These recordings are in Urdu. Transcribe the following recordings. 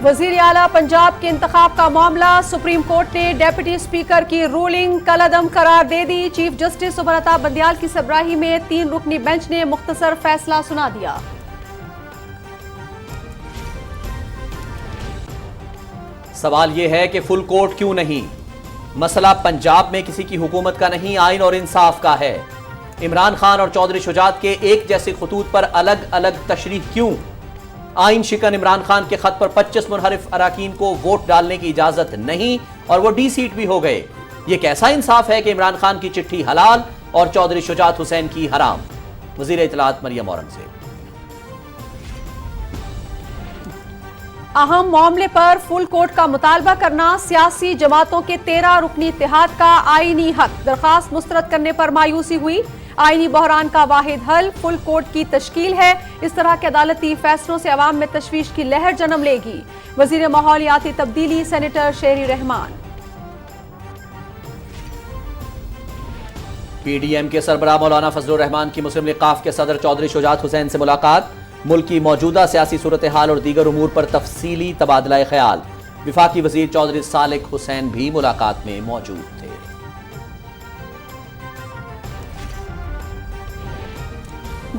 وزیر اعلیٰ پنجاب کے انتخاب کا معاملہ، سپریم کورٹ نے ڈیپٹی اسپیکر کی رولنگ کالعدم قرار دے دی۔ چیف جسٹس عمر عطا بندیال کی سربراہی میں 3 رکنی بینچ نے مختصر فیصلہ سنا دیا۔ سوال یہ ہے کہ فل کورٹ کیوں نہیں؟ مسئلہ پنجاب میں کسی کی حکومت کا نہیں، آئین اور انصاف کا ہے۔ عمران خان اور چودھری شجاعت کے ایک جیسے خطوط پر الگ الگ تشریح کیوں؟ آئین شکن عمران خان کے خط پر 25 منحرف اراکین کو ووٹ ڈالنے کی اجازت نہیں اور وہ ڈی سیٹ بھی ہو گئے۔ یہ کیسا انصاف ہے کہ عمران خان کی چٹھی حلال اور چودھری شجاعت حسین کی حرام؟ وزیر اطلاعات مریم اورنگزیب۔ اہم معاملے پر فل کورٹ کا مطالبہ کرنا، سیاسی جماعتوں کے 13 رکنی اتحاد کا آئینی حق، درخواست مسترد کرنے پر مایوسی ہوئی۔ آئینی بحران کا واحد حل فل کورٹ کی تشکیل ہے، اس طرح کے عدالتی فیصلوں سے عوام میں تشویش کی لہر جنم لے گی۔ وزیر ماحولیاتی تبدیلی سینیٹر شہری رحمان۔ پی ڈی ایم کے سربراہ مولانا فضل الرحمان کی مسلم لیگ ق کے صدر چودھری شجاعت حسین سے ملاقات، ملک کی موجودہ سیاسی صورتحال اور دیگر امور پر تفصیلی تبادلہ خیال۔ وفاقی وزیر چودھری صالح حسین بھی ملاقات میں موجود تھے۔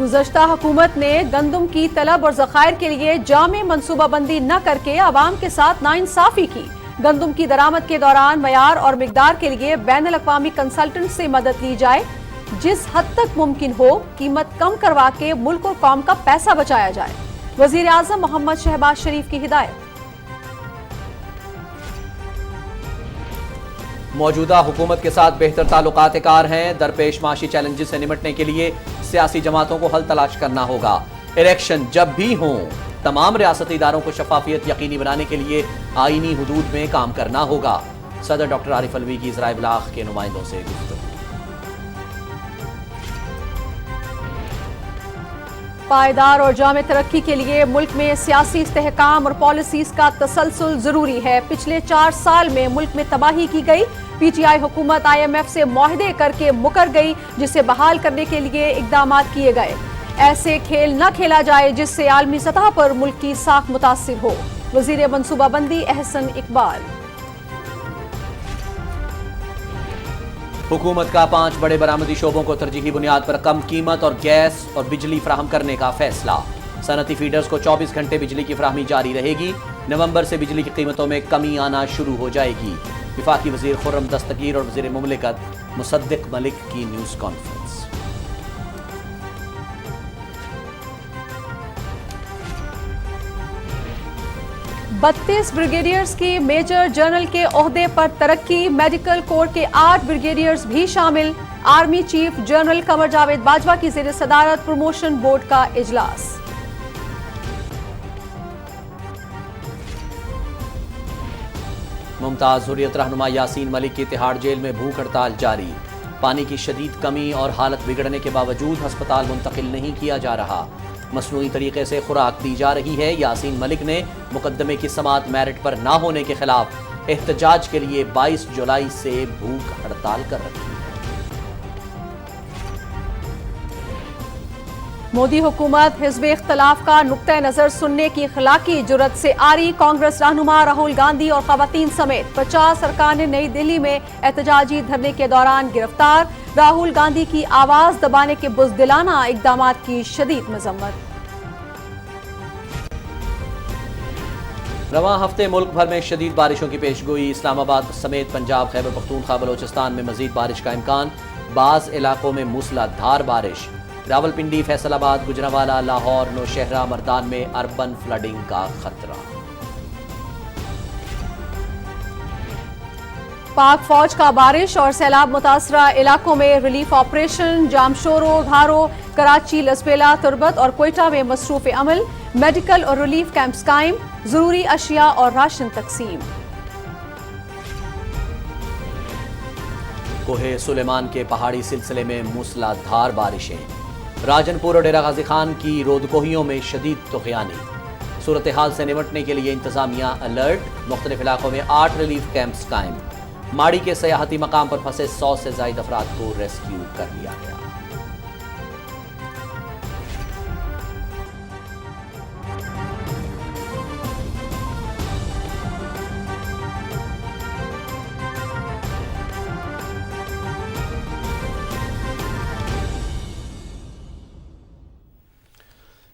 گزشتہ حکومت نے گندم کی طلب اور ذخائر کے لیے جامع منصوبہ بندی نہ کر کے عوام کے ساتھ ناانصافی کی۔ گندم کی درآمد کے دوران معیار اور مقدار کے لیے بین الاقوامی کنسلٹنٹ سے مدد لی جائے، جس حد تک ممکن ہو قیمت کم کروا کے ملک اور قوم کا پیسہ بچایا جائے۔ وزیر اعظم محمد شہباز شریف کی ہدایت۔ موجودہ حکومت کے ساتھ بہتر تعلقات کار ہیں، درپیش معاشی چیلنجز سے نمٹنے کے لیے سیاسی جماعتوں کو حل تلاش کرنا ہوگا۔ الیکشن جب بھی ہوں، تمام ریاستی اداروں کو شفافیت یقینی بنانے کے لیے آئینی حدود میں کام کرنا ہوگا۔ صدر ڈاکٹر عارف علوی کی ذرائع ابلاغ کے نمائندوں سے گفتگو۔ پائیدار اور جامع ترقی کے لیے ملک میں سیاسی استحکام اور پالیسیز کا تسلسل ضروری ہے۔ پچھلے 4 سال میں ملک میں تباہی کی گئی۔ پی ٹی آئی حکومت IMF سے معاہدے کر کے مکر گئی، جسے بحال کرنے کے لیے اقدامات کیے گئے۔ ایسے کھیل نہ کھیلا جائے جس سے عالمی سطح پر ملک کی ساکھ متاثر ہو۔ وزیر منصوبہ بندی احسن اقبال۔ حکومت کا 5 بڑے برآمدی شعبوں کو ترجیحی بنیاد پر کم قیمت اور گیس اور بجلی فراہم کرنے کا فیصلہ۔ صنعتی فیڈرز کو 24 گھنٹے بجلی کی فراہمی جاری رہے گی۔ نومبر سے بجلی کی قیمتوں میں کمی آنا شروع ہو جائے گی۔ وفاقی وزیر خرم دستگیر اور وزیر مملکت مصدق ملک کی نیوز کانفرنس۔ بتیس بریگیڈیئرز کی میجر جنرل کے عہدے پر ترقی، میڈیکل کورps کے 8 بریگیڈیئرز بھی شامل۔ Army chief general Qamar Javed Bajwa کی زیر صدارت پروموشن بورڈ کا اجلاس۔ ممتاز حریت رہنما یاسین ملک کی تہاڑ جیل میں بھوک ہڑتال جاری۔ پانی کی شدید کمی اور حالت بگڑنے کے باوجود ہسپتال منتقل نہیں کیا جا رہا۔ مصنوعی طریقے سے خوراک دی جا رہی ہے۔ یاسین ملک نے مقدمے کی سماعت میرٹ پر نہ ہونے کے خلاف احتجاج کے لیے 22 جولائی سے بھوک ہڑتال کر رکھی ہے۔ مودی حکومت حزب اختلاف کا نقطہ نظر سننے کی اخلاقی جرات سے آری۔ کانگریس رہنما راہل گاندھی اور خواتین سمیت 50 ارکان نئی دہلی میں احتجاجی دھرنے کے دوران گرفتار۔ راہل گاندھی کی آواز دبانے کے بزدلانہ اقدامات کی شدید مذمت۔ رواں ہفتے ملک بھر میں شدید بارشوں کی پیشگوئی۔ اسلام آباد سمیت پنجاب، خیبر پختونخوا، بلوچستان میں مزید بارش کا امکان۔ بعض علاقوں میں موسلادھار بارش۔ راولپنڈی، فیصل آباد، گوجرانوالہ، لاہور، نوشہرہ، مردان میں اربن فلڈنگ کا خطرہ۔ پاک فوج کا بارش اور سیلاب متاثرہ علاقوں میں ریلیف آپریشن۔ جامشورو، گھارو، کراچی، لسبیلا، تربت اور کوئٹہ میں مصروف عمل۔ میڈیکل اور ریلیف کیمپس قائم۔ ضروری اشیاء اور راشن تقسیم۔ کوہ سلیمان کے پہاڑی سلسلے میں موسلادھار بارشیں۔ راجن پور اور ڈیرہ غازی خان کی رودکوہیوں میں شدید طغیانی۔ صورتحال سے نمٹنے کے لیے انتظامیہ الرٹ۔ مختلف علاقوں میں 8 ریلیف کیمپس قائم۔ ماڑی کے سیاحتی مقام پر پھنسے 100 سے زائد افراد کو ریسکیو کر لیا گیا۔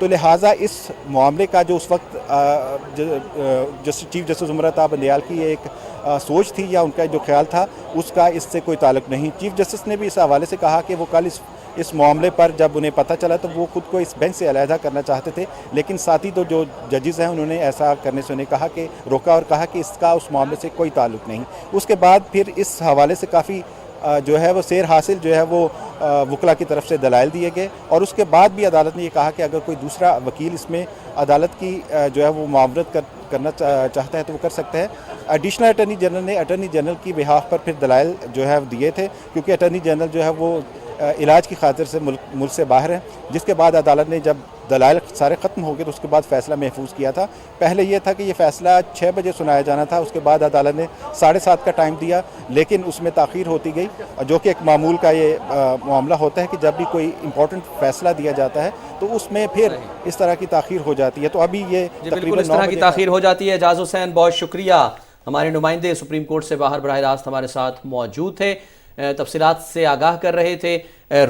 تو لہٰذا اس معاملے کا جو اس وقت چیف جسٹس عمرتا بندیال کی ایک سوچ تھی یا ان کا جو خیال تھا اس کا اس سے کوئی تعلق نہیں. چیف جسٹس نے بھی اس حوالے سے کہا کہ وہ کل اس معاملے پر جب انہیں پتہ چلا تو وہ خود کو اس بینچ سے علیحدہ کرنا چاہتے تھے, لیکن ساتھی تو جو ججز ہیں انہوں نے ایسا کرنے سے انہیں کہا کہ روکا اور کہا کہ اس کا اس معاملے سے کوئی تعلق نہیں. اس کے بعد پھر اس حوالے سے کافی جو ہے وہ سیر حاصل جو ہے وہ وکلا کی طرف سے دلائل دیے گئے, اور اس کے بعد بھی عدالت نے یہ کہا کہ اگر کوئی دوسرا وکیل اس میں عدالت کی جو ہے وہ معاونت کرنا چاہتا ہے تو وہ کر سکتا ہے. ایڈیشنل اٹارنی جنرل نے اٹارنی جنرل کی بہاف پر پھر دلائل جو ہے دیے تھے, کیونکہ اٹارنی جنرل جو ہے وہ علاج کی خاطر سے ملک سے باہر ہیں, جس کے بعد عدالت نے جب دلائل سارے ختم ہو گئے تو اس کے بعد فیصلہ محفوظ کیا تھا. پہلے یہ تھا کہ یہ فیصلہ 6 بجے سنایا جانا تھا, اس کے بعد عدالت نے 7:30 کا ٹائم دیا, لیکن اس میں تاخیر ہوتی گئی, جو کہ ایک معمول کا یہ معاملہ ہوتا ہے کہ جب بھی کوئی امپورٹنٹ فیصلہ دیا جاتا ہے تو اس میں پھر اس طرح کی تاخیر ہو جاتی ہے. تو ابھی یہ بالکل اس طرح کی تاخیر ہو جاتی ہے. اعجاز حسین بہت شکریہ, ہمارے نمائندے سپریم کورٹ سے باہر براہ راست ہمارے ساتھ موجود تھے, تفصیلات سے آگاہ کر رہے تھے.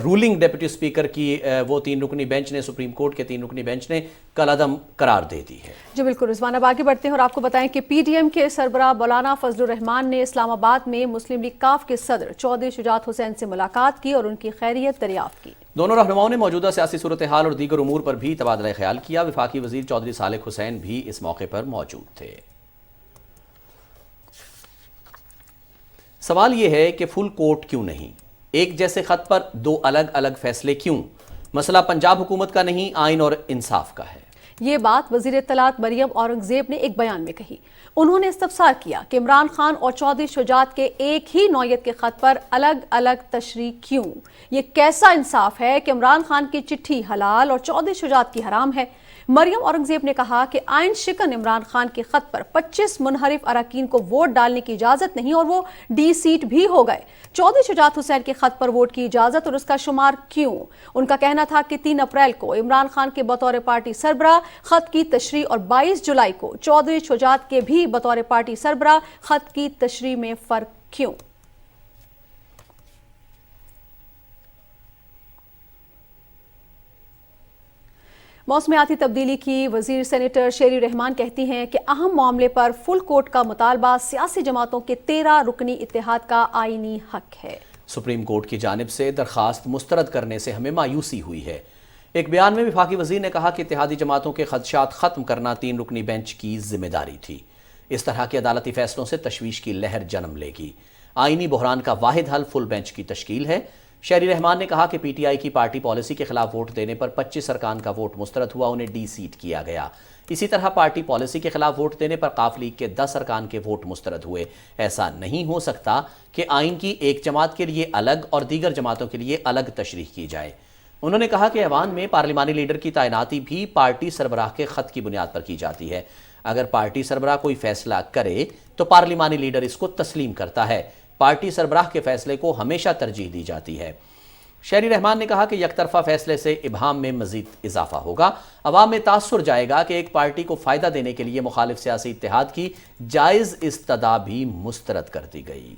رولنگ ڈپٹی اسپیکر کی وہ 3 رکنی بینچ نے, سپریم کورٹ کے 3 رکنی بینچ نے کل عدم قرار دے دی ہے. جی بالکل رضوان, اب آگے بڑھتے ہیں اور آپ کو بتائیں کہ پی ڈی ایم کے سربراہ مولانا فضل الرحمان نے اسلام آباد میں مسلم لیگ کاف کے صدر چودھری شجاعت حسین سے ملاقات کی اور ان کی خیریت دریافت کی. دونوں رہنماؤں نے موجودہ سیاسی صورتحال اور دیگر امور پر بھی تبادلہ خیال کیا. وفاقی وزیر چودھری صالح حسین بھی اس موقع پر موجود تھے. سوال یہ ہے کہ فل کورٹ کیوں نہیں, ایک جیسے خط پر 2 الگ الگ فیصلے کیوں؟ مسئلہ پنجاب حکومت کا نہیں, آئین اور انصاف کا ہے. یہ بات وزیر اطلاعات مریم اورنگزیب نے ایک بیان میں کہی. انہوں نے استفسار کیا کہ عمران خان اور چودھری شجاعت کے ایک ہی نوعیت کے خط پر الگ الگ تشریح کیوں؟ یہ کیسا انصاف ہے کہ عمران خان کی چٹھی حلال اور چودھری شجاعت کی حرام ہے؟ مریم اورنگزیب نے کہا کہ آئین شکن عمران خان کے خط پر 25 منحرف اراکین کو ووٹ ڈالنے کی اجازت نہیں اور وہ ڈی سیٹ بھی ہو گئے. چودھری شجاعت حسین کے خط پر ووٹ کی اجازت اور اس کا شمار کیوں؟ ان کا کہنا تھا کہ 3 اپریل کو عمران خان کے بطور پارٹی سربراہ خط کی تشریح اور 22 جولائی کو چودھری شجاعت کے بھی بطور پارٹی سربراہ خط کی تشریح میں فرق کیوں؟ موسمیاتی تبدیلی کی وزیر سینیٹر شیری رحمان کہتی ہیں کہ اہم معاملے پر فل کورٹ کا مطالبہ سیاسی جماعتوں کے 13 رکنی اتحاد کا آئینی حق ہے. سپریم کورٹ کی جانب سے درخواست مسترد کرنے سے ہمیں مایوسی ہوئی ہے. ایک بیان میں وفاقی وزیر نے کہا کہ اتحادی جماعتوں کے خدشات ختم کرنا 3 رکنی بینچ کی ذمہ داری تھی. اس طرح کے عدالتی فیصلوں سے تشویش کی لہر جنم لے گی. آئینی بحران کا واحد حل فل بینچ کی تشکیل ہے. شہری رحمان نے کہا کہ پی ٹی آئی کی پارٹی پالیسی کے خلاف ووٹ دینے پر 25 ارکان کا ووٹ مسترد ہوا, انہیں ڈی سیٹ کیا گیا. اسی طرح پارٹی پالیسی کے خلاف ووٹ دینے پر قاف لیگ کے 10 ارکان کے ووٹ مسترد ہوئے. ایسا نہیں ہو سکتا کہ آئین کی ایک جماعت کے لیے الگ اور دیگر جماعتوں کے لیے الگ تشریح کی جائے. انہوں نے کہا کہ ایوان میں پارلیمانی لیڈر کی تعیناتی بھی پارٹی سربراہ کے خط کی بنیاد پر کی جاتی ہے. اگر پارٹی سربراہ کوئی فیصلہ کرے تو پارلیمانی لیڈر اس کو تسلیم کرتا ہے. پارٹی سربراہ کے فیصلے کو ہمیشہ ترجیح دی جاتی ہے. شہری رحمان نے کہا کہ یک طرفہ فیصلے سے ابہام میں مزید اضافہ ہوگا. عوام میں تاثر جائے گا کہ ایک پارٹی کو فائدہ دینے کے لیے مخالف سیاسی اتحاد کی جائز استدعا بھی مسترد کر دی گئی.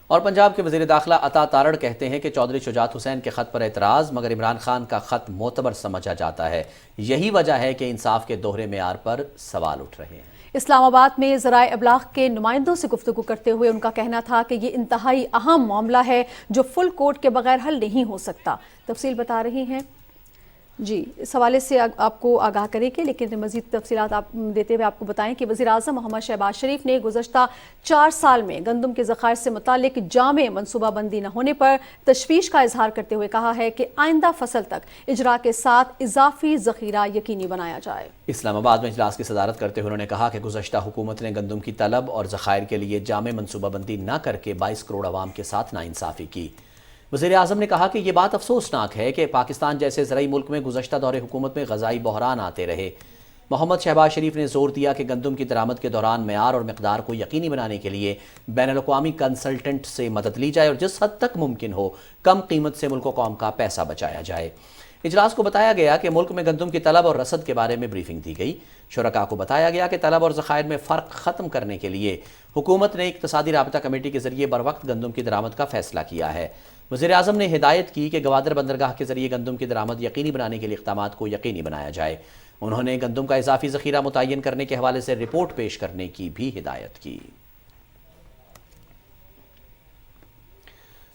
اور پنجاب کے وزیر داخلہ عطا تارڑ کہتے ہیں کہ چودھری شجاعت حسین کے خط پر اعتراض مگر عمران خان کا خط معتبر سمجھا جاتا ہے. یہی وجہ ہے کہ انصاف کے دوہرے معیار پر سوال اٹھ رہے ہیں. اسلام آباد میں ذرائع ابلاغ کے نمائندوں سے گفتگو کرتے ہوئے ان کا کہنا تھا کہ یہ انتہائی اہم معاملہ ہے جو فل کورٹ کے بغیر حل نہیں ہو سکتا. تفصیل بتا رہی ہیں جی اس حوالے سے آپ کو آگاہ کریں گے، لیکن مزید تفصیلات آپ دیتے ہوئے آپ کو بتائیں کہ وزیر اعظم محمد شہباز شریف نے گزشتہ 4 سال میں گندم کے ذخائر سے متعلق جامع منصوبہ بندی نہ ہونے پر تشویش کا اظہار کرتے ہوئے کہا ہے کہ آئندہ فصل تک اجرا کے ساتھ اضافی ذخیرہ یقینی بنایا جائے. اسلام آباد میں اجلاس کی صدارت کرتے ہوئے انہوں نے کہا کہ گزشتہ حکومت نے گندم کی طلب اور ذخائر کے لیے جامع منصوبہ بندی نہ کر کے 22 کروڑ عوام کے ساتھ ناانصافی کی. وزیر اعظم نے کہا کہ یہ بات افسوسناک ہے کہ پاکستان جیسے زرعی ملک میں گزشتہ دور حکومت میں غذائی بحران آتے رہے. محمد شہباز شریف نے زور دیا کہ گندم کی درآمد کے دوران معیار اور مقدار کو یقینی بنانے کے لیے بین الاقوامی کنسلٹنٹ سے مدد لی جائے اور جس حد تک ممکن ہو کم قیمت سے ملک و قوم کا پیسہ بچایا جائے. اجلاس کو بتایا گیا کہ ملک میں گندم کی طلب اور رسد کے بارے میں بریفنگ دی گئی. شرکاء کو بتایا گیا کہ طلب اور ذخائر میں فرق ختم کرنے کے لیے حکومت نے اقتصادی رابطہ کمیٹی کے ذریعے بروقت گندم کی درآمد کا فیصلہ کیا ہے. وزیر اعظم نے ہدایت کی کہ گوادر بندرگاہ کے ذریعے گندم کی درآمد یقینی بنانے کے لیے اقدامات کو یقینی بنایا جائے۔ انہوں نے گندم کا اضافی ذخیرہ متعین کرنے کے حوالے سے رپورٹ پیش کرنے کی بھی ہدایت کی۔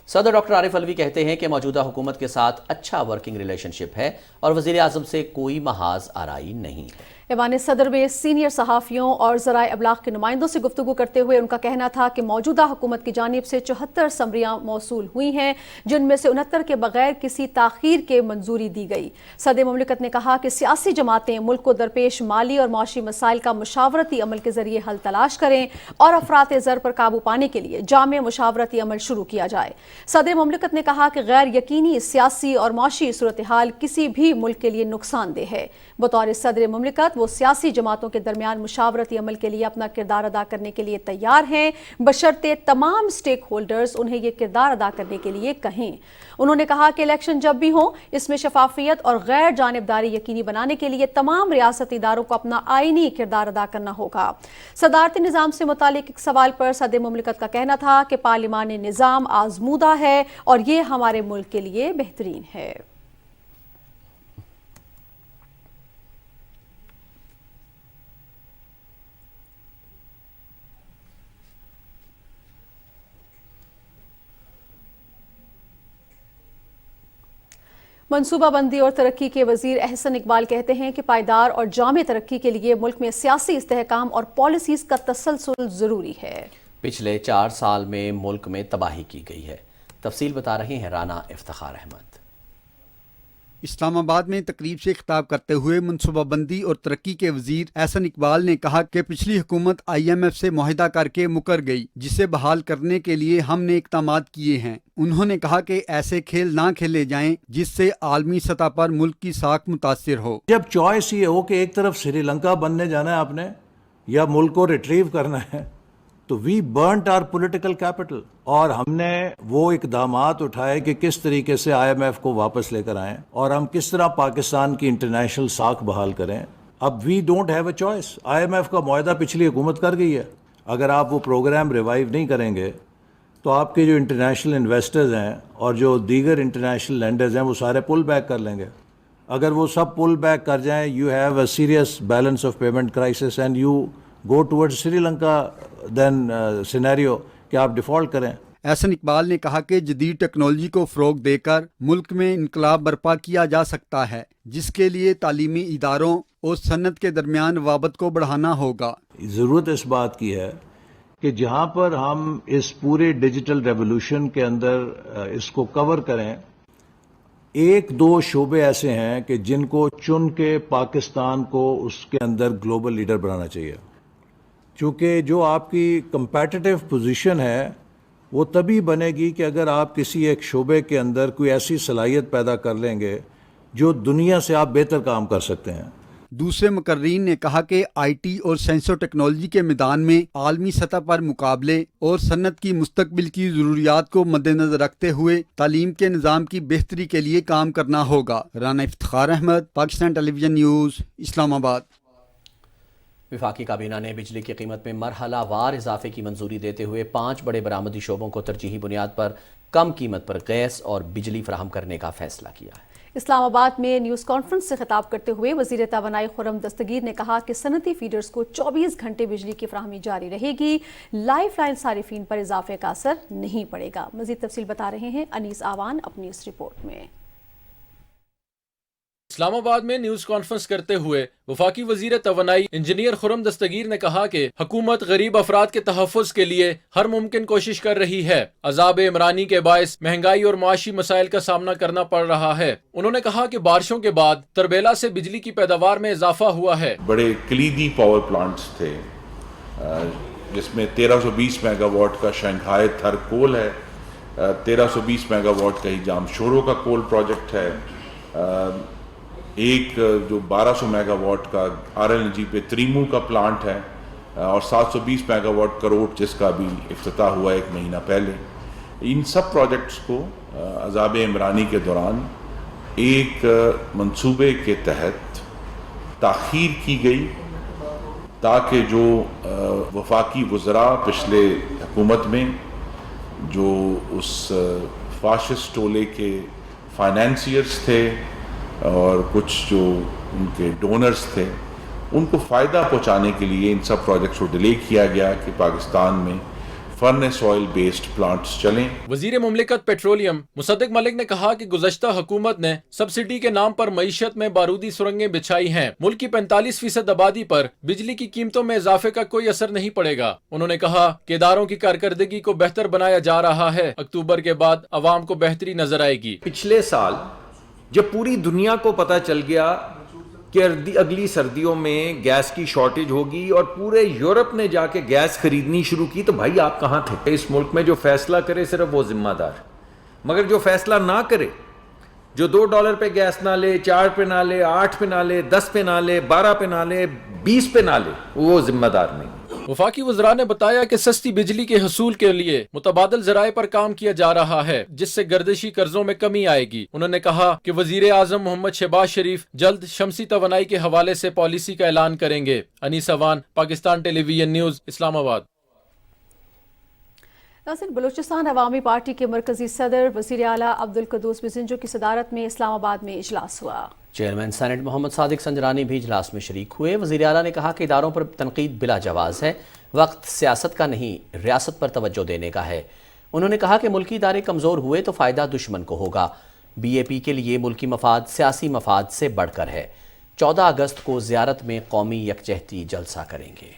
صدر ڈاکٹر عارف علوی کہتے ہیں کہ موجودہ حکومت کے ساتھ اچھا ورکنگ ریلیشن شپ ہے اور وزیر اعظم سے کوئی محاذ آرائی نہیں ہے۔ ایوان صدر میں سینئر صحافیوں اور ذرائع ابلاغ کے نمائندوں سے گفتگو کرتے ہوئے ان کا کہنا تھا کہ موجودہ حکومت کی جانب سے 74 سمریاں موصول ہوئی ہیں، جن میں سے 69 کے بغیر کسی تاخیر کے منظوری دی گئی۔ صدر مملکت نے کہا کہ سیاسی جماعتیں ملک کو درپیش مالی اور معاشی مسائل کا مشاورتی عمل کے ذریعے حل تلاش کریں اور افراط زر پر قابو پانے کے لیے جامع مشاورتی عمل شروع کیا جائے۔ صدر مملکت نے کہا کہ غیر یقینی سیاسی اور معاشی صورتحال کسی بھی ملک کے لیے نقصان دہ ہے۔ بطور صدر مملکت وہ سیاسی جماعتوں کے درمیان مشاورتی عمل کے لیے اپنا کردار ادا کرنے کے لیے تیار ہیں، بشرطے تمام سٹیک ہولڈرز انہیں یہ کردار ادا کرنے کے لیے کہیں۔ انہوں نے کہا کہ الیکشن جب بھی ہوں اس میں شفافیت اور غیر جانبداری یقینی بنانے کے لیے تمام ریاستی اداروں کو اپنا آئینی کردار ادا کرنا ہوگا۔ صدارتی نظام سے متعلق ایک سوال پر صدر مملکت کا کہنا تھا کہ پارلیمانی نظام آزمودہ ہے اور یہ ہمارے ملک کے لیے بہترین ہے۔ منصوبہ بندی اور ترقی کے وزیر احسن اقبال کہتے ہیں کہ پائیدار اور جامع ترقی کے لیے ملک میں سیاسی استحکام اور پالیسیز کا تسلسل ضروری ہے۔ پچھلے 4 سال میں ملک میں تباہی کی گئی ہے۔ تفصیل بتا رہے ہیں رانا افتخار احمد۔ اسلام آباد میں تقریب سے خطاب کرتے ہوئے منصوبہ بندی اور ترقی کے وزیر احسن اقبال نے کہا کہ پچھلی حکومت IMF سے معاہدہ کر کے مکر گئی، جسے بحال کرنے کے لیے ہم نے اقدامات کیے ہیں۔ انہوں نے کہا کہ ایسے کھیل نہ کھیلے جائیں جس سے عالمی سطح پر ملک کی ساکھ متاثر ہو۔ جب چوائس یہ ہو کہ ایک طرف سری لنکا بننے جانا ہے آپ نے یا ملک کو ریٹریو کرنا ہے، تو وی برنٹ آر پولیٹیکل کیپٹل، اور ہم نے وہ اقدامات اٹھائے کہ کس طریقے سے IMF کو واپس لے کر آئیں اور ہم کس طرح پاکستان کی انٹرنیشنل ساکھ بحال کریں۔ اب we don't have a choice. IMF کا معاہدہ پچھلی حکومت کر گئی ہے، اگر آپ وہ پروگرام ریوائیو نہیں کریں گے تو آپ کے جو انٹرنیشنل انویسٹرز ہیں اور جو دیگر انٹرنیشنل لینڈرز ہیں وہ سارے پل بیک کر لیں گے۔ اگر وہ سب پل بیک کر جائیں، you have a serious balance of payment crisis and you go toward Sri Lanka then scenario کہ آپ ڈیفالٹ کریں۔ احسن اقبال نے کہا کہ جدید ٹیکنالوجی کو فروغ دے کر ملک میں انقلاب برپا کیا جا سکتا ہے، جس کے لیے تعلیمی اداروں اور صنعت کے درمیان روابط کو بڑھانا ہوگا۔ ضرورت اس بات کی ہے کہ جہاں پر ہم اس پورے ڈیجیٹل ریولوشن کے اندر اس کو کور کریں، 1-2 شعبے ایسے ہیں کہ جن کو چن کے پاکستان کو اس کے اندر گلوبل لیڈر بنانا چاہیے، چونکہ جو آپ کی کمپیٹیٹیو پوزیشن ہے وہ تبھی بنے گی کہ اگر آپ کسی ایک شعبے کے اندر کوئی ایسی صلاحیت پیدا کر لیں گے جو دنیا سے آپ بہتر کام کر سکتے ہیں۔ دوسرے مقررین نے کہا کہ IT اور سائنس و ٹیکنالوجی کے میدان میں عالمی سطح پر مقابلے اور صنعت کی مستقبل کی ضروریات کو مد نظر رکھتے ہوئے تعلیم کے نظام کی بہتری کے لیے کام کرنا ہوگا۔ رانا افتخار احمد، پاکستان ٹیلی ویژن نیوز، اسلام آباد۔ وفاقی کابینہ نے بجلی کی قیمت میں مرحلہ وار اضافے کی منظوری دیتے ہوئے 5 بڑے برآمدی شعبوں کو ترجیحی بنیاد پر کم قیمت پر گیس اور بجلی فراہم کرنے کا فیصلہ کیا ہے۔ اسلام آباد میں نیوز کانفرنس سے خطاب کرتے ہوئے وزیر توانائی خرم دستگیر نے کہا کہ صنعتی فیڈرز کو 24 گھنٹے بجلی کی فراہمی جاری رہے گی، لائف لائن صارفین پر اضافے کا اثر نہیں پڑے گا۔ مزید تفصیل بتا رہے ہیں انیس آوان اپنی اس رپورٹ میں۔ اسلام آباد میں نیوز کانفرنس کرتے ہوئے وفاقی وزیر توانائی انجینئر خرم دستگیر نے کہا کہ حکومت غریب افراد کے تحفظ کے لیے ہر ممکن کوشش کر رہی ہے۔ عذاب عمرانی کے باعث مہنگائی اور معاشی مسائل کا سامنا کرنا پڑ رہا ہے۔ انہوں نے کہا کہ بارشوں کے بعد تربیلا سے بجلی کی پیداوار میں اضافہ ہوا ہے۔ بڑے کلیدی پاور پلانٹس تھے جس میں 1320 میگا واٹ کا شنگھائی تھر کول ہے، 1320 میگا واٹ کا ہی جامشورو کا کول پروجیکٹ ہے، ایک جو 1200 میگا واٹ کا RLNG پہ تریمو کا پلانٹ ہے، اور 720 میگا واٹ کروٹ جس کا بھی افتتاح ہوا 1 مہینہ پہلے۔ ان سب پروجیکٹس کو عذاب عمرانی کے دوران ایک منصوبے کے تحت تاخیر کی گئی تاکہ جو وفاقی وزراء پچھلے حکومت میں جو اس فاشسٹ ٹولے کے فائنینسیئرز تھے اور کچھ جو ان کے ڈونرز تھے، ان کو فائدہ پہنچانے کے لیے ان سب پروجیکٹس کو ڈیلے کیا گیا کہ پاکستان میں فرنس آئل بیسڈ پلانٹس چلیں۔ وزیر مملکت پیٹرولیم مصدق ملک نے کہا کہ گزشتہ حکومت نے سبسڈی کے نام پر معیشت میں بارودی سرنگیں بچھائی ہیں۔ ملک کی 45% آبادی پر بجلی کی قیمتوں میں اضافے کا کوئی اثر نہیں پڑے گا۔ انہوں نے کہا کہ اداروں کی کارکردگی کو بہتر بنایا جا رہا ہے، اکتوبر کے بعد عوام کو بہتری نظر آئے گی۔ پچھلے سال جب پوری دنیا کو پتہ چل گیا کہ اگلی سردیوں میں گیس کی شارٹیج ہوگی اور پورے یورپ نے جا کے گیس خریدنی شروع کی، تو بھائی آپ کہاں تھے؟ اس ملک میں جو فیصلہ کرے صرف وہ ذمہ دار، مگر جو فیصلہ نہ کرے، جو $2 پہ گیس نہ لے، 4 پہ نہ لے، 8 پہ نہ لے، 10 پہ نہ لے، 12 پہ نہ لے، 20 پہ نہ لے، وہ ذمہ دار نہیں۔ وفاقی وزراء نے بتایا کہ سستی بجلی کے حصول کے لیے متبادل ذرائع پر کام کیا جا رہا ہے، جس سے گردشی قرضوں میں کمی آئے گی۔ انہوں نے کہا کہ وزیر اعظم محمد شہباز شریف جلد شمسی توانائی کے حوالے سے پالیسی کا اعلان کریں گے۔ انیس اوان، پاکستان ٹیلی ویژن نیوز، اسلام آباد۔ ناظرین، بلوچستان عوامی پارٹی کے مرکزی صدر وزیر اعلیٰ عبدالقدوس بزنجو کی صدارت میں اسلام آباد میں اجلاس ہوا۔ چیئرمین سینٹ محمد صادق سنجرانی بھی اجلاس میں شریک ہوئے۔ وزیر اعلیٰ نے کہا کہ اداروں پر تنقید بلا جواز ہے، وقت سیاست کا نہیں ریاست پر توجہ دینے کا ہے۔ انہوں نے کہا کہ ملکی ادارے کمزور ہوئے تو فائدہ دشمن کو ہوگا۔ بی اے پی کے لیے ملکی مفاد سیاسی مفاد سے بڑھ کر ہے۔ 14 اگست کو زیارت میں قومی یکجہتی جلسہ کریں گے۔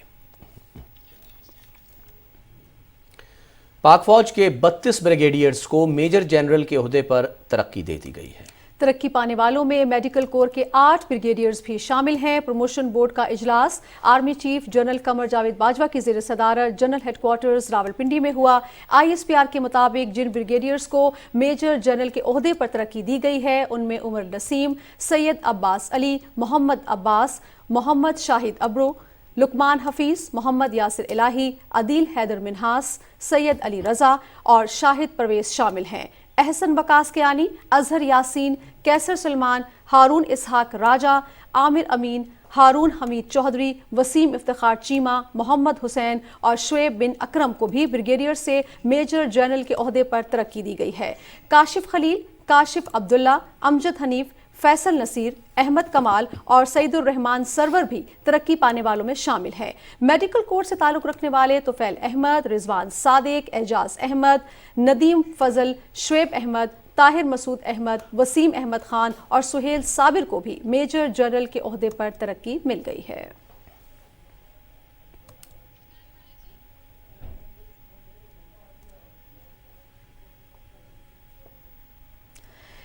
پاک فوج کے 32 بریگیڈیئرز کو میجر جنرل کے عہدے پر ترقی دے دی گئی ہے۔ ترقی پانے والوں میں میڈیکل کور کے 8 بریگیڈیئرز بھی شامل ہیں۔ پروموشن بورڈ کا اجلاس army chief general Qamar Javed Bajwa کی زیر صدارت جنرل ہیڈ کوارٹرز راولپنڈی میں ہوا۔ ISPR کے مطابق جن بریگیڈیئرز کو میجر جنرل کے عہدے پر ترقی دی گئی ہے ان میں عمر نسیم، سید عباس علی، محمد عباس، محمد شاہد ابرو، لقمان حفیظ، محمد یاسر الہی، عدیل حیدر منہاس، سید علی رضا اور شاہد پرویز شامل ہیں۔ احسن وقاص کیانی، اظہر یاسین، کیسر سلمان، ہارون اسحاق راجہ، عامر امین، ہارون حمید چودھری، وسیم افتخار چیمہ، محمد حسین اور شعیب بن اکرم کو بھی بریگیڈیئر سے میجر جنرل کے عہدے پر ترقی دی گئی ہے۔ کاشف خلیل، کاشف عبداللہ، امجد حنیف، فیصل نصیر، احمد کمال اور سعید الرحمان سرور بھی ترقی پانے والوں میں شامل ہیں۔ میڈیکل کور سے تعلق رکھنے والے توفیل احمد، رضوان صادق، اعجاز احمد، ندیم فضل، شعیب احمد، طاہر مسعود احمد، وسیم احمد خان اور سہیل صابر کو بھی میجر جنرل کے عہدے پر ترقی مل گئی ہے۔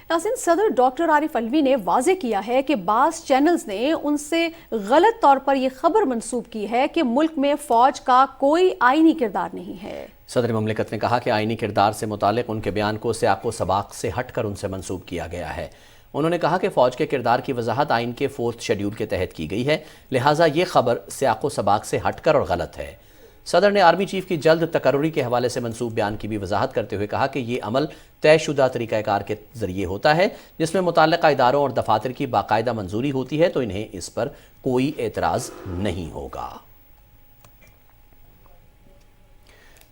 ناظرین، صدر ڈاکٹر عارف علوی نے واضح کیا ہے کہ بعض چینلز نے ان سے غلط طور پر یہ خبر منسوب کی ہے کہ ملک میں فوج کا کوئی آئینی کردار نہیں ہے۔ صدر مملکت نے کہا کہ آئینی کردار سے متعلق ان کے بیان کو سیاق و سباق سے ہٹ کر ان سے منسوب کیا گیا ہے۔ انہوں نے کہا کہ فوج کے کردار کی وضاحت آئین کے 4 شیڈول کے تحت کی گئی ہے، لہٰذا یہ خبر سیاق و سباق سے ہٹ کر اور غلط ہے۔ صدر نے آرمی چیف کی جلد تقرری کے حوالے سے منسوب بیان کی بھی وضاحت کرتے ہوئے کہا کہ یہ عمل طے شدہ طریقہ کار کے ذریعے ہوتا ہے، جس میں متعلقہ اداروں اور دفاتر کی باقاعدہ منظوری ہوتی ہے، تو انہیں اس پر کوئی اعتراض نہیں ہوگا۔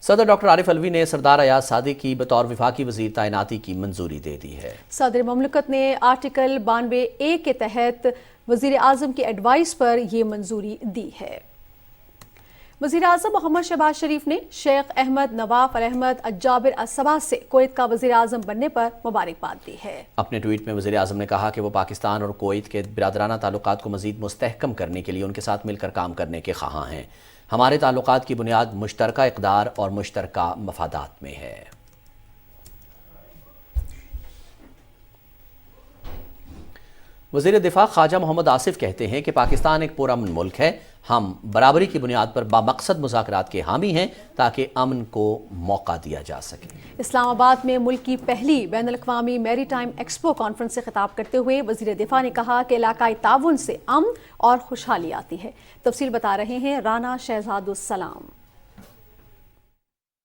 صدر ڈاکٹر عارف علوی نے سردار ایاز صادق کی بطور وفاقی وزیر تعیناتی کی منظوری دے دی ہے۔ صدر مملکت نے آرٹیکل 92(a) کے تحت وزیر اعظم کی ایڈوائس پر یہ منظوری دی ہے۔ وزیر اعظم محمد شہباز شریف نے شیخ احمد نواف الاحمد الجابر الصباح سے کویت کا وزیر اعظم بننے پر مبارکباد دی ہے۔ اپنے ٹویٹ میں وزیر اعظم نے کہا کہ وہ پاکستان اور کویت کے برادرانہ تعلقات کو مزید مستحکم کرنے کے لیے ان کے ساتھ مل کر کام کرنے کے خواہاں ہیں۔ ہمارے تعلقات کی بنیاد مشترکہ اقدار اور مشترکہ مفادات میں ہے۔ وزیر دفاع خواجہ محمد آصف کہتے ہیں کہ پاکستان ایک پرامن ملک ہے، ہم برابری کی بنیاد پر بامقصد مذاکرات کے حامی ہیں تاکہ امن کو موقع دیا جا سکے۔ اسلام آباد میں ملک کی پہلی بین الاقوامی میری ٹائم ایکسپو کانفرنس سے خطاب کرتے ہوئے وزیر دفاع نے کہا کہ علاقائی تعاون سے امن اور خوشحالی آتی ہے۔ تفصیل بتا رہے ہیں رانا شہزاد السلام۔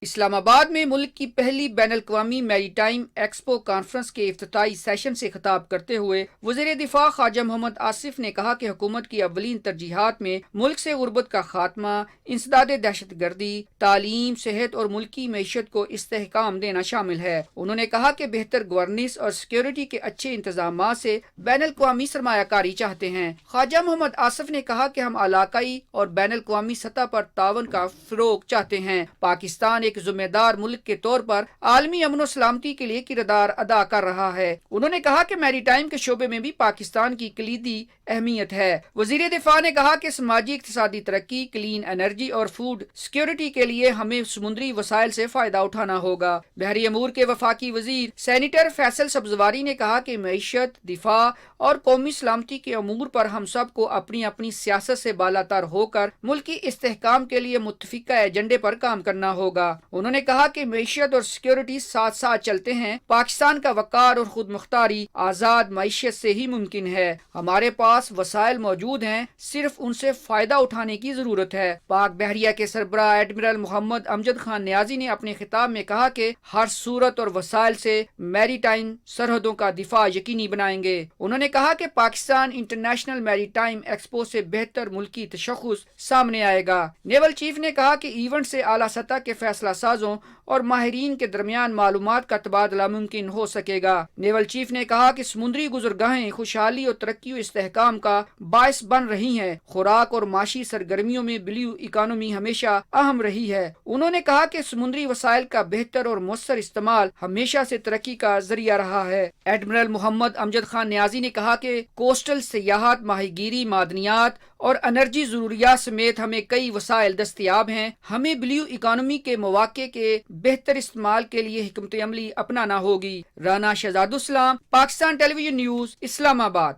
اسلام آباد میں ملک کی پہلی بین الاقوامی میری ٹائم ایکسپو کانفرنس کے افتتاحی سیشن سے خطاب کرتے ہوئے وزیر دفاع خواجہ محمد آصف نے کہا کہ حکومت کی اولین ترجیحات میں ملک سے غربت کا خاتمہ، انسداد دہشت گردی، تعلیم، صحت اور ملکی معیشت کو استحکام دینا شامل ہے۔ انہوں نے کہا کہ بہتر گورننس اور سیکیورٹی کے اچھے انتظامات سے بین الاقوامی سرمایہ کاری چاہتے ہیں۔ خواجہ محمد آصف نے کہا کہ ہم علاقائی اور بین الاقوامی سطح پر تعاون کا فروغ چاہتے ہیں۔ پاکستان ایک ذمہ دار ملک کے طور پر عالمی امن و سلامتی کے لیے کردار ادا کر رہا ہے۔ انہوں نے کہا کہ میری ٹائم کے شعبے میں بھی پاکستان کی کلیدی اہمیت ہے۔ وزیر دفاع نے کہا کہ سماجی اقتصادی ترقی، کلین انرجی اور فوڈ سیکیورٹی کے لیے ہمیں سمندری وسائل سے فائدہ اٹھانا ہوگا۔ بحری امور کے وفاقی وزیر سینیٹر فیصل سبزواری نے کہا کہ معیشت، دفاع اور قومی سلامتی کے امور پر ہم سب کو اپنی اپنی سیاست سے بالاتر ہو کر ملکی استحکام کے لیے متفقہ ایجنڈے پر کام کرنا ہوگا۔ انہوں نے کہا کہ معیشت اور سیکیورٹی ساتھ ساتھ چلتے ہیں۔ پاکستان کا وقار اور خود مختاری آزاد معیشت سے ہی ممکن ہے۔ ہمارے پاس وسائل موجود ہیں، صرف ان سے فائدہ اٹھانے کی ضرورت ہے۔ پاک بحریہ کے سربراہ ایڈمرل محمد امجد خان نیازی نے اپنے خطاب میں کہا کہ ہر صورت اور وسائل سے میری ٹائم سرحدوں کا دفاع یقینی بنائیں گے۔ انہوں نے کہا کہ پاکستان انٹرنیشنل میری ٹائم ایکسپو سے بہتر ملکی تشخص سامنے آئے گا۔ نیول چیف نے کہا کہ ایونٹ سے اعلیٰ سطح کے فیصلہ سازوں اور ماہرین کے درمیان معلومات کا تبادلہ ممکن ہو سکے گا۔ نیول چیف نے کہا کہ سمندری گزرگاہیں خوشحالی اور ترقی و استحکام کا باعث بن رہی ہیں۔ خوراک اور معاشی سرگرمیوں میں بلیو اکانومی ہمیشہ اہم رہی ہے۔ انہوں نے کہا کہ سمندری وسائل کا بہتر اور مؤثر استعمال ہمیشہ سے ترقی کا ذریعہ رہا ہے۔ ایڈمرل محمد امجد خان نیازی نے کہا کہ کوسٹل سیاحت، ماہی گیری، معدنیات اور انرجی ضروریات سمیت ہمیں کئی وسائل دستیاب ہیں۔ ہمیں بلیو اکانومی کے مواقع کے بہتر استعمال کے لیے حکمت عملی اپنانا ہوگی۔ رانا شہزاد السلام، پاکستان ٹیلی ویژن نیوز، اسلام آباد۔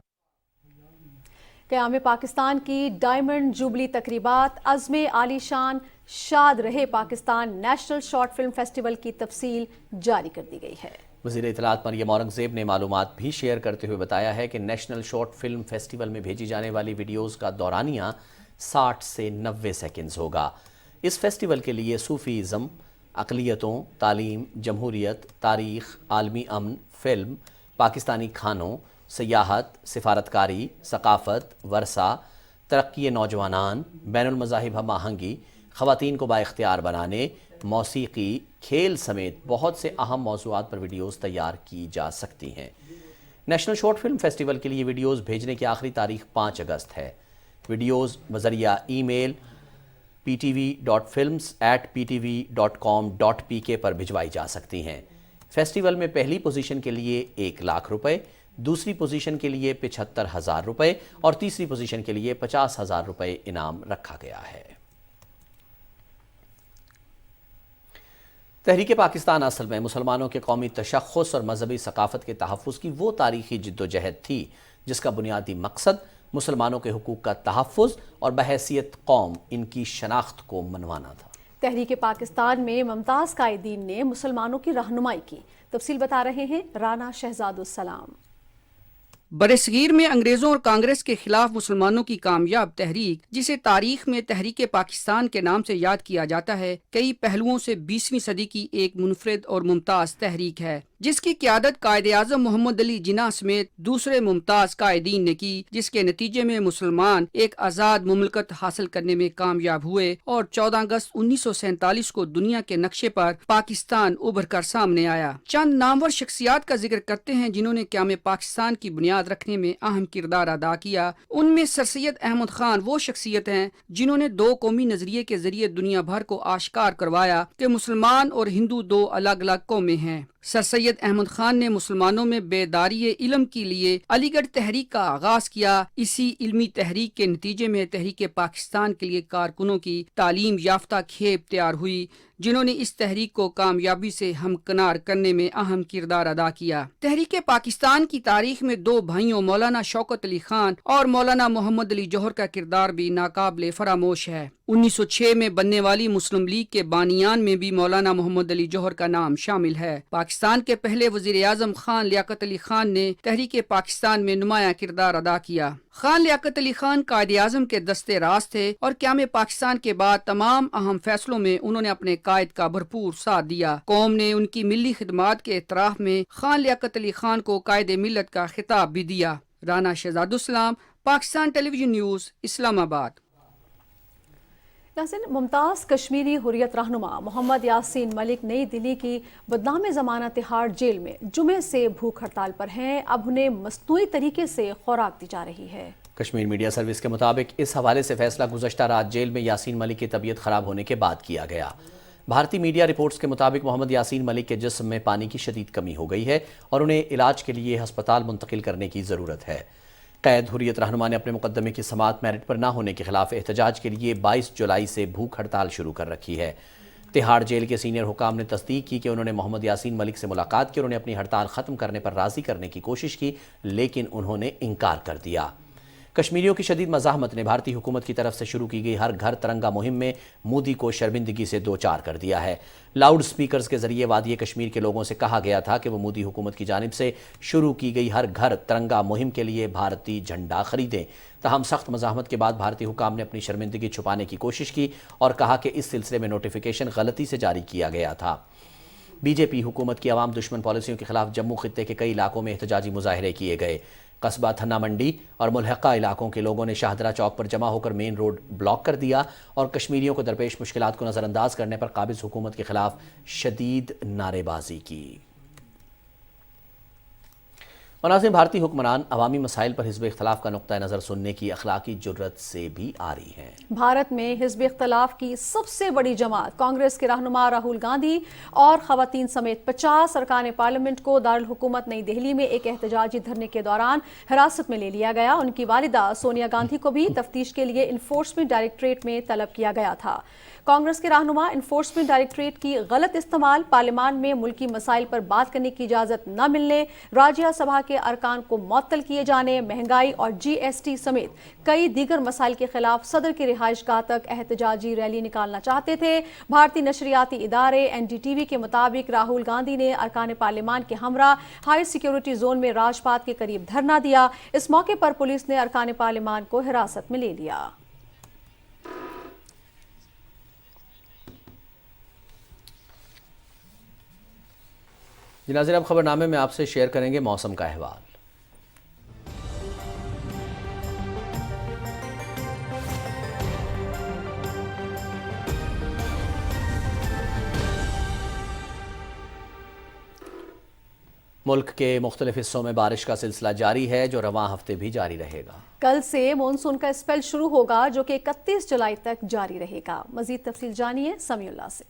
قیام پاکستان کی ڈائمنڈ جوبلی تقریبات، عزم عالی شان، شاد رہے Pakistan national short film festival کی تفصیل جاری کر دی گئی ہے۔ وزیر اطلاعات مریم اورنگزیب نے معلومات بھی شیئر کرتے ہوئے بتایا ہے کہ نیشنل شارٹ فلم فیسٹیول میں بھیجی جانے والی ویڈیوز کا دورانیہ 60 سے 90 سیکنڈز ہوگا۔ اس فیسٹیول کے لیے صوفیزم، اقلیتوں، تعلیم، جمہوریت، تاریخ، عالمی امن، فلم، پاکستانی کھانوں، سیاحت، سفارتکاری، ثقافت، ورثہ، ترقی نوجوانان، بین المذاہب ہم آہنگی، خواتین کو بااختیار بنانے، موسیقی، کھیل سمیت بہت سے اہم موضوعات پر ویڈیوز تیار کی جا سکتی ہیں۔ نیشنل شارٹ فلم فیسٹیول کے لیے ویڈیوز بھیجنے کی آخری تاریخ 5 اگست ہے۔ ویڈیوز بذریعہ ای میل ptv.films@ptv.com.pk پر بھجوائی جا سکتی ہیں۔ فیسٹیول میں پہلی پوزیشن کے لیے 1 لاکھ روپے، دوسری پوزیشن کے لیے 75,000 روپے اور تیسری پوزیشن کے لیے 50,000 روپے انعام رکھا گیا ہے۔ تحریک پاکستان اصل میں مسلمانوں کے قومی تشخص اور مذہبی ثقافت کے تحفظ کی وہ تاریخی جد و جہد تھی جس کا بنیادی مقصد مسلمانوں کے حقوق کا تحفظ اور بحیثیت قوم ان کی شناخت کو منوانا تھا۔ تحریک پاکستان میں ممتاز قائدین نے مسلمانوں کی رہنمائی کی، تفصیل بتا رہے ہیں رانا شہزاد السلام۔ برصغیر میں انگریزوں اور کانگریس کے خلاف مسلمانوں کی کامیاب تحریک، جسے تاریخ میں تحریک پاکستان کے نام سے یاد کیا جاتا ہے، کئی پہلوؤں سے 20ویں صدی کی ایک منفرد اور ممتاز تحریک ہے، جس کی قیادت قائد اعظم محمد علی جناح سمیت دوسرے ممتاز قائدین نے کی، جس کے نتیجے میں مسلمان ایک آزاد مملکت حاصل کرنے میں کامیاب ہوئے اور 14 اگست 1947 کو دنیا کے نقشے پر پاکستان ابھر کر سامنے آیا۔ چند نامور شخصیات کا ذکر کرتے ہیں جنہوں نے قیام پاکستان کی بنیاد رکھنے میں اہم کردار ادا کیا۔ ان میں سر سید احمد خان وہ شخصیت ہیں جنہوں نے 2 قومی نظریے کے ذریعے دنیا بھر کو آشکار کروایا کہ مسلمان اور ہندو 2 الگ الگ قومیں ہیں۔ سر سید احمد خان نے مسلمانوں میں بیداری علم کے لیے علی گڑھ تحریک کا آغاز کیا۔ اسی علمی تحریک کے نتیجے میں تحریک پاکستان کے لیے کارکنوں کی تعلیم یافتہ کھیپ تیار ہوئی، جنہوں نے اس تحریک کو کامیابی سے ہمکنار کرنے میں اہم کردار ادا کیا۔ تحریک پاکستان کی تاریخ میں 2 بھائیوں مولانا شوکت علی خان اور مولانا محمد علی جوہر کا کردار بھی ناقابل فراموش ہے۔ 1906 میں بننے والی مسلم لیگ کے بانیان میں بھی مولانا محمد علی جوہر کا نام شامل ہے۔ پاکستان کے پہلے وزیر اعظم خان لیاقت علی خان نے تحریک پاکستان میں نمایاں کردار ادا کیا۔ خان لیاقت علی خان قائد اعظم کے دستے راز تھے اور قیام پاکستان کے بعد تمام اہم فیصلوں میں انہوں نے اپنے قائد کا بھرپور ساتھ دیا۔ قوم نے ان کی ملی خدمات کے اعتراف میں خان لیاقت علی خان کو قائد ملت کا خطاب بھی دیا۔ رانا شہزاد السلام، پاکستان ٹیلی ویژن نیوز، اسلام آباد۔ ناظرین، ممتاز کشمیری حریت رہنما محمد یاسین ملک نئی دہلی کی بدنام زمانہ تہاڑ جیل میں جمعے سے بھوک ہڑتال پر ہیں۔ اب انہیں مصنوعی طریقے سے خوراک دی جا رہی ہے۔ کشمیر میڈیا سروس کے مطابق اس حوالے سے فیصلہ گزشتہ رات جیل میں یاسین ملک کی طبیعت خراب ہونے کے بعد کیا گیا۔ بھارتی میڈیا رپورٹس کے مطابق محمد یاسین ملک کے جسم میں پانی کی شدید کمی ہو گئی ہے اور انہیں علاج کے لیے ہسپتال منتقل کرنے کی ضرورت ہے۔ قید حریت رہنما نے اپنے مقدمے کی سماعت میرٹ پر نہ ہونے کے خلاف احتجاج کے لیے 22 جولائی سے بھوک ہڑتال شروع کر رکھی ہے۔ تہاڑ جیل کے سینئر حکام نے تصدیق کی کہ انہوں نے محمد یاسین ملک سے ملاقات کی اور انہیں اپنی ہڑتال ختم کرنے پر راضی کرنے کی کوشش کی، لیکن انہوں نے انکار کر دیا۔ کشمیریوں کی شدید مزاحمت نے بھارتی حکومت کی طرف سے شروع کی گئی ہر گھر ترنگا مہم میں مودی کو شرمندگی سے دوچار کر دیا ہے۔ لاؤڈ سپیکرز کے ذریعے وادی کشمیر کے لوگوں سے کہا گیا تھا کہ وہ مودی حکومت کی جانب سے شروع کی گئی ہر گھر ترنگا مہم کے لیے بھارتی جھنڈا خریدیں۔ تاہم سخت مزاحمت کے بعد بھارتی حکام نے اپنی شرمندگی چھپانے کی کوشش کی اور کہا کہ اس سلسلے میں نوٹیفیکیشن غلطی سے جاری کیا گیا تھا۔ بی جے پی حکومت کی عوام دشمن پالیسیوں کے خلاف جموں خطے کے کئی علاقوں میں احتجاجی مظاہرے کیے گئے۔ قصبہ تھنا منڈی اور ملحقہ علاقوں کے لوگوں نے شاہدرہ چوک پر جمع ہو کر مین روڈ بلاک کر دیا اور کشمیریوں کو درپیش مشکلات کو نظر انداز کرنے پر قابض حکومت کے خلاف شدید نعرے بازی کی۔ ناظرین، بھارتی حکمران عوامی مسائل پر حزب اختلاف کا نقطہ نظر سننے کی اخلاقی جرت سے بھی عاری ہیں۔ بھارت میں حزب اختلاف کی سب سے بڑی جماعت کانگریس کے رہنما راہل گاندھی اور خواتین سمیت 50 ارکان پارلیمنٹ کو دارالحکومت نئی دہلی میں ایک احتجاجی دھرنے کے دوران حراست میں لے لیا گیا۔ ان کی والدہ سونیا گاندھی کو بھی تفتیش کے لیے انفورسمنٹ ڈائریکٹوریٹ میں طلب کیا گیا تھا۔ کانگریس کے رہنما انفورسمنٹ ڈائریکٹوریٹ کی غلط استعمال، پارلیمان میں ملکی مسائل پر بات کرنے کی اجازت نہ ملنے، راجیہ سبھا کے ارکان کو معطل کیے جانے، مہنگائی اور جی ایس ٹی سمیت کئی دیگر مسائل کے خلاف صدر کی رہائش گاہ تک احتجاجی ریلی نکالنا چاہتے تھے۔ بھارتی نشریاتی ادارے این ڈی ٹی وی کے مطابق راہل گاندھی نے ارکان پارلیمان کے ہمراہ ہائی سیکیورٹی زون میں راج پاتھ کے قریب دھرنا دیا۔ اس موقع پر پولیس نے ارکان پارلیمان کو حراست میں لے لیا۔ ناظرین، اب خبر نامے میں آپ سے شیئر کریں گے موسم کا احوال۔ ملک کے مختلف حصوں میں بارش کا سلسلہ جاری ہے جو رواں ہفتے بھی جاری رہے گا۔ کل سے مونسون کا اسپیل شروع ہوگا جو کہ 31 جولائی تک جاری رہے گا۔ مزید تفصیل جانیے سمیع اللہ سے۔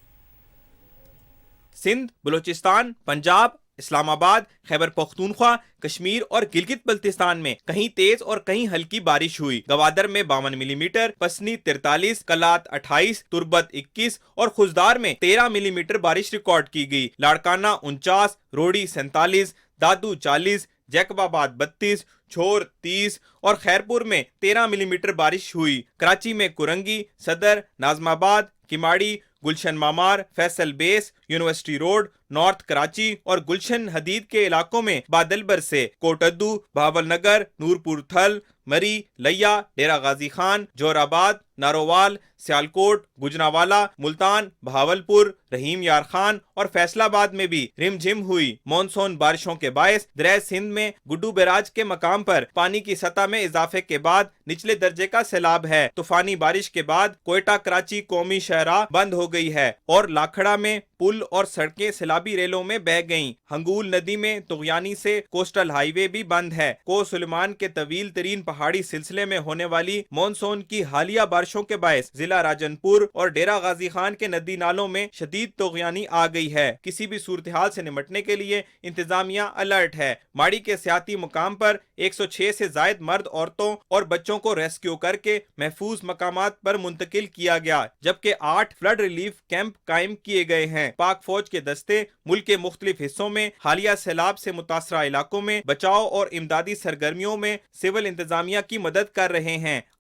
سندھ، بلوچستان، پنجاب، اسلام آباد، خیبر پختونخوا، کشمیر اور گلگت بلتستان میں کہیں تیز اور کہیں ہلکی بارش ہوئی۔ گوادر میں 52 ملی میٹر، پسنی 43، کلات 28، تربت 21 اور خزدار میں 13 ملی میٹر بارش ریکارڈ کی گئی۔ لاڑکانہ 49، روڑی 47، دادو 40، جیکب آباد 32، چھور 30 اور خیرپور میں 13 ملی میٹر بارش ہوئی۔ کراچی میں کرنگی، صدر، ناظم آباد، کماڑی، گلشن مامار، فیصل بیس، یونیورسٹی روڈ، نارتھ کراچی اور گلشن حدید کے علاقوں میں بادل برسے۔ کوٹدو، بہاول نگر، نورپور تھل، مری، لیا، ڈیرہ غازی خان، جور آباد، نارووال، سیالکوٹ، گجرانوالہ، ملتان، بہاولپور، رحیم یار خان اور فیصل آباد میں بھی رم جھم ہوئی۔ مونسون بارشوں کے باعث دریائے سندھ میں گڈو بیراج کے مقام پر پانی کی سطح میں اضافے کے بعد نچلے درجے کا سیلاب ہے۔ طوفانی بارش کے بعد کوئٹہ کراچی قومی شاہراہ بند ہو گئی ہے اور لاکھڑا میں پل اور سڑکیں سیلابی ریلوں میں بہہ گئیں۔ ہنگول ندی میں طغیانی سے کوسٹل ہائی وے بھی بند ہے۔ کو سلیمان کے طویل ترین پہاڑی سلسلے میں ہونے والی مونسون کی حالیہ بارشوں کے باعث ضلع راجن پور اور ڈیرہ غازی خان کے ندی نالوں میں شدید طغیانی آ گئی ہے۔ کسی بھی صورتحال سے نمٹنے کے لیے انتظامیہ الرٹ ہے۔ ماڑی کے سیاحتی مقام پر 106 سے زائد مرد، عورتوں اور بچوں کو ریسکیو کر کے محفوظ مقامات پر منتقل کیا گیا، جبکہ 8 فلڈ ریلیف کیمپ قائم کیے گئے ہیں۔ پاک فوج کے دستے ملک کے مختلف حصوں میں حالیہ سیلاب سے متاثرہ علاقوں میں بچاؤ اور امدادی سرگرمیوں میں سول انتظامیہ کی مدد کر رہے ہیں۔